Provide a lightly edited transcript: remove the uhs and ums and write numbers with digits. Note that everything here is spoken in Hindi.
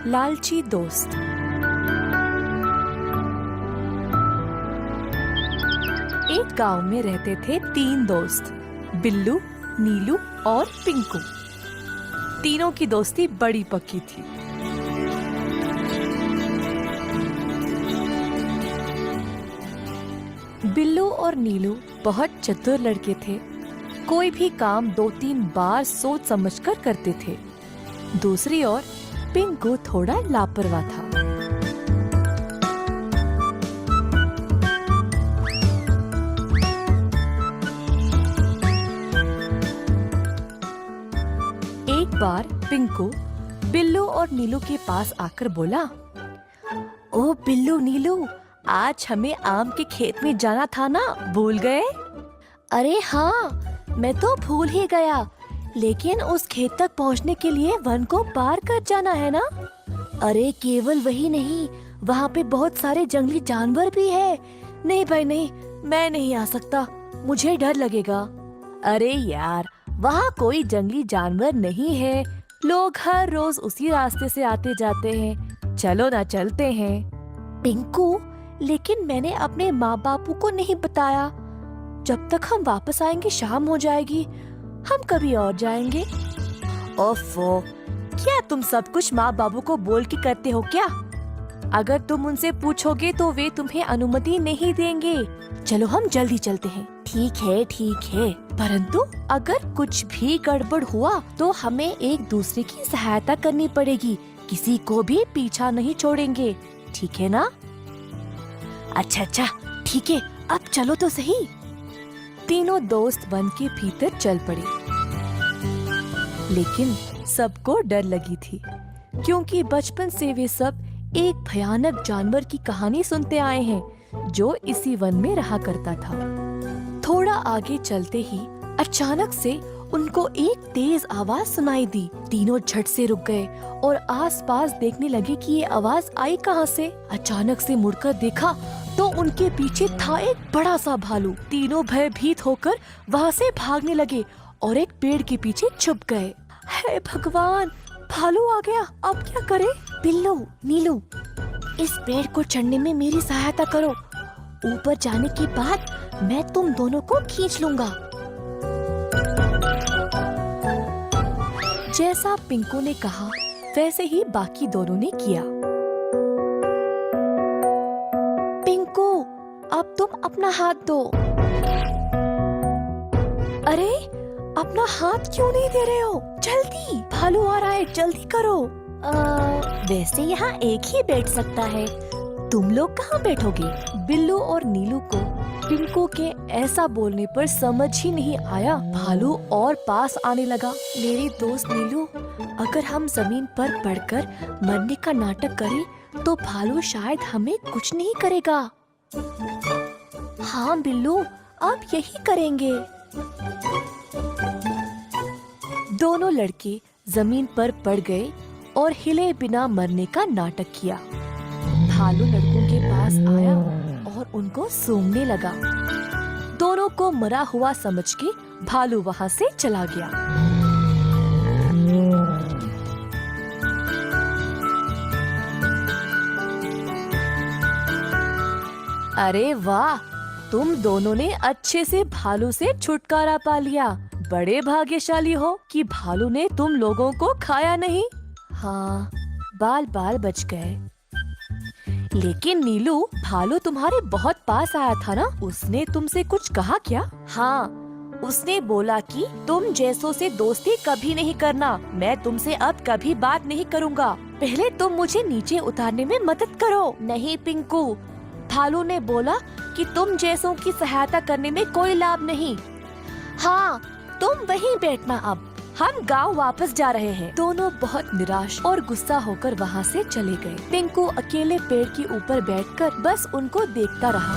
लालची दोस्त। एक गांव में रहते थे 3 दोस्त, बिल्लू, नीलू और पिंकू। तीनों की दोस्ती बड़ी पक्की थी। बिल्लू और नीलू बहुत चतुर लड़के थे। कोई भी काम 2-3 बार सोच समझकर करते थे। दूसरी ओर पिंकू थोड़ा लापरवाह था। एक बार पिंकू बिल्लू और नीलू के पास आकर बोला, ओ बिल्लू नीलू, आज हमें आम के खेत में जाना था ना, भूल गए? अरे हाँ, मैं तो भूल ही गया, लेकिन उस खेत तक पहुँचने के लिए वन को पार कर जाना है ना? अरे केवल वही नहीं, वहाँ पे बहुत सारे जंगली जानवर भी है। नहीं भाई नहीं, मैं नहीं आ सकता, मुझे डर लगेगा। अरे यार, वहाँ कोई जंगली जानवर नहीं है, लोग हर रोज उसी रास्ते से आते जाते हैं, चलो ना चलते हैं। पिंकू, लेकिन मैंने अपने माँ बापू को नहीं बताया, जब तक हम वापस आएंगे शाम हो जाएगी, हम कभी और जाएंगे। ओफो, क्या तुम सब कुछ माँ बाबू को बोल के करते हो क्या? अगर तुम उनसे पूछोगे तो वे तुम्हें अनुमति नहीं देंगे। चलो हम जल्दी चलते हैं। ठीक है, परंतु अगर कुछ भी गड़बड़ हुआ तो हमें एक दूसरे की सहायता करनी पड़ेगी, किसी को भी पीछा नहीं छोड़ेंगे, ठीक है ना? अच्छा, ठीक है, अब चलो तो सही। तीनों दोस्त वन के भीतर चल पड़े, लेकिन सबको डर लगी थी, क्योंकि बचपन से वे सब एक भयानक जानवर की कहानी सुनते आए हैं, जो इसी वन में रहा करता था। थोड़ा आगे चलते ही अचानक से उनको एक तेज आवाज सुनाई दी। तीनों झट से रुक गए और आसपास देखने लगे कि ये आवाज आई कहाँ से। अचानक से मुड़कर देखा तो उनके पीछे था एक बड़ा सा भालू। तीनों भयभीत होकर वहाँ से भागने लगे और एक पेड़ के पीछे छुप गए। हे भगवान, भालू आ गया, अब क्या करें? बिल्लू, नीलू, इस पेड़ को चढ़ने में मेरी सहायता करो। ऊपर जाने के बाद मैं तुम दोनों को खींच लूंगा। जैसा पिंकू ने कहा, वैसे ही बाकी दोनों ने किया। पिंकू, अब तुम अपना हाथ दो। अरे, अपना हाथ क्यों नहीं दे रहे हो? जल्दी, भालू आ रहा है, जल्दी करो। वैसे यहाँ एक ही बैठ सकता है, तुम लोग कहाँ बैठोगे? बिल्लू और नीलू को पिंकू के ऐसा बोलने पर समझ ही नहीं आया। भालू और पास आने लगा। मेरी दोस्त नीलू, अगर हम जमीन पर पड़कर मरने का नाटक करें तो भालू शायद हमें कुछ नहीं करेगा। हाँ बिल्लू, अब यही करेंगे। दोनों लड़के जमीन पर पड़ गए और हिले बिना मरने का नाटक किया। भालू लड़कों के पास आया और उनको सूंघने लगा। दोनों को मरा हुआ समझ के भालू वहाँ से चला गया। अरे वाह, तुम दोनों ने अच्छे से भालू से छुटकारा पा लिया। बड़े भाग्यशाली हो कि भालू ने तुम लोगों को खाया नहीं। हाँ, बाल बाल बच गए। लेकिन नीलू, भालू तुम्हारे बहुत पास आया था ना, उसने तुमसे कुछ कहा क्या? हाँ, उसने बोला कि तुम जैसों से दोस्ती कभी नहीं करना। मैं तुमसे अब कभी बात नहीं करूँगा। पहले तुम मुझे नीचे उतारने में मदद करो। नहीं पिंकू, भालू ने बोला कि तुम जैसों की सहायता करने में कोई लाभ नहीं। हाँ, तुम वहीं बैठना, अब हम गांव वापस जा रहे हैं। दोनों बहुत निराश और गुस्सा होकर वहाँ से चले गए। पिंकू अकेले पेड़ के ऊपर बैठकर बस उनको देखता रहा।